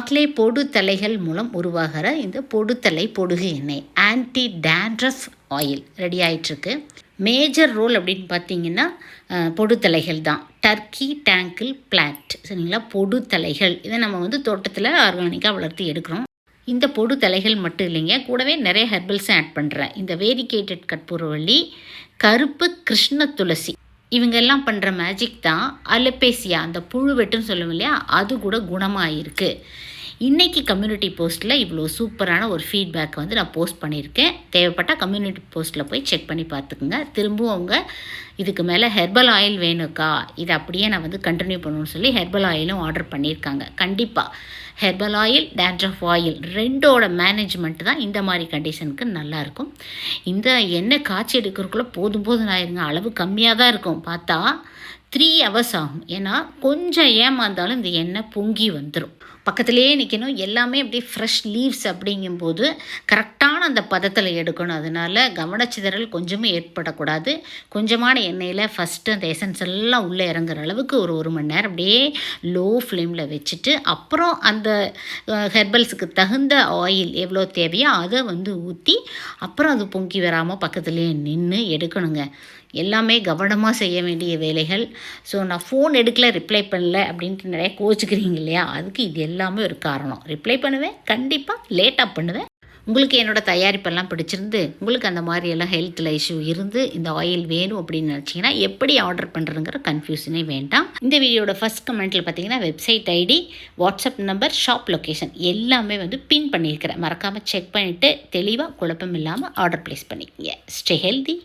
ஆட்லே பொடு தலைகள் மூலம் உருவாகிற இந்த பொடுத்தலை பொடுகு எண்ணெய் ஆன்டி டேண்ட்ரஃப் ஆயில் ரெடி ஆகிட்டுருக்கு. மேஜர் ரோல் அப்படின்னு பார்த்தீங்கன்னா பொடுத்தலைகள் தான். டர்க்கி டேங்கிள் பிளான்ட் சரிங்களா, பொடுத்தலைகள் இதை நம்ம தோட்டத்தில் ஆர்கானிக்காக வளர்த்து எடுக்கிறோம். இந்த பொடுத்தலைகள் மட்டும் இல்லைங்க, கூடவே நிறைய ஹெர்பல்ஸும் ஆட் பண்ணுறேன். இந்த வேரிகேட்டட் கற்பூரவள்ளி, கருப்பு கிருஷ்ண துளசி இவங்கெல்லாம் பண்ணுற மேஜிக் தான் அலப்பேசியா அந்த புழு வெட்டுன்னு சொல்லுவோம் இல்லையா, அது கூட குணமாகிருக்கு. இன்றைக்கி கம்யூனிட்டி போஸ்ட்டில் இவ்வளோ சூப்பரான ஒரு ஃபீட்பேக் நான் போஸ்ட் பண்ணியிருக்கேன். தேவைப்பட்டால் கம்யூனிட்டி போஸ்ட்டில் போய் செக் பண்ணி பார்த்துக்குங்க. திரும்பவும் அவங்க இதுக்கு மேலே ஹெர்பல் ஆயில் வேணுக்கா, இதை அப்படியே நான் கண்டினியூ பண்ணணும்னு சொல்லி ஹெர்பல் ஆயிலும் ஆர்டர் பண்ணியிருக்காங்க. கண்டிப்பாக ஹெர்பல் ஆயில், டேண்ட்ரஃப் ஆயில் ரெண்டோட மேனேஜ்மெண்ட் தான் இந்த மாதிரி கண்டிஷனுக்கு நல்லாயிருக்கும். இந்த எண்ணெய் காய்ச்சி எடுக்கிறதுக்குள்ளே போதும் ஆயிருங்க. அளவு கம்மியாக தான் இருக்கும். பார்த்தா 3 hours ஆகும். ஏன்னா கொஞ்சம் ஏமாந்தாலும் இந்த எண்ணெய் பொங்கி வந்துடும். பக்கத்துலேயே நிற்கணும். எல்லாமே அப்படியே ஃப்ரெஷ் லீவ்ஸ் அப்படிங்கும்போது கரெக்டான அந்த பதத்தில் எடுக்கணும். அதனால் கவனச்சிதறல் கொஞ்சமும் ஏற்படக்கூடாது. கொஞ்சமான எண்ணெயில் ஃபஸ்ட்டு அந்த எசன்ஸ் எல்லாம் உள்ளே இறங்குற அளவுக்கு ஒரு மணி நேரம் அப்படியே லோ ஃப்ளேமில் வச்சுட்டு, அப்புறம் அந்த ஹெர்பல்ஸுக்கு தகுந்த ஆயில் எவ்வளோ தேவையோ அதை ஊற்றி, அப்புறம் அது பொங்கி வராமல் பக்கத்துலேயே நின்று எடுக்கணுங்க. எல்லாமே கவனமாக செய்ய வேண்டிய வேலைகள். ஸோ நான் ஃபோன் எடுக்கல, ரிப்ளை பண்ணல அப்படின்ட்டு நிறைய கோச்சிக்கிறீங்க இல்லையா, அதுக்கு இது எல்லாமே ஒரு காரணம். ரிப்ளை பண்ணுவேன், கண்டிப்பாக லேட்டாக பண்ணுவேன். உங்களுக்கு என்னோடய தயாரிப்பெல்லாம் பிடிச்சிருந்து, உங்களுக்கு அந்த மாதிரியெல்லாம் ஹெல்த்தில் இஷ்யூ இருந்து இந்த ஆயில் வேணும் அப்படின்னு நினச்சிங்கன்னா எப்படி ஆர்டர் பண்ணுறதுங்கிற கன்ஃபியூஷனே வேண்டாம். இந்த வீடியோட ஃபஸ்ட் கமெண்ட்டில் பார்த்தீங்கன்னா website ID, WhatsApp number, shop location pin பின் பண்ணியிருக்கிறேன். மறக்காமல் செக் பண்ணிவிட்டு தெளிவாக குழப்பம் இல்லாமல் ஆர்டர் ப்ளேஸ் பண்ணிக்கோங்க. Stay healthy.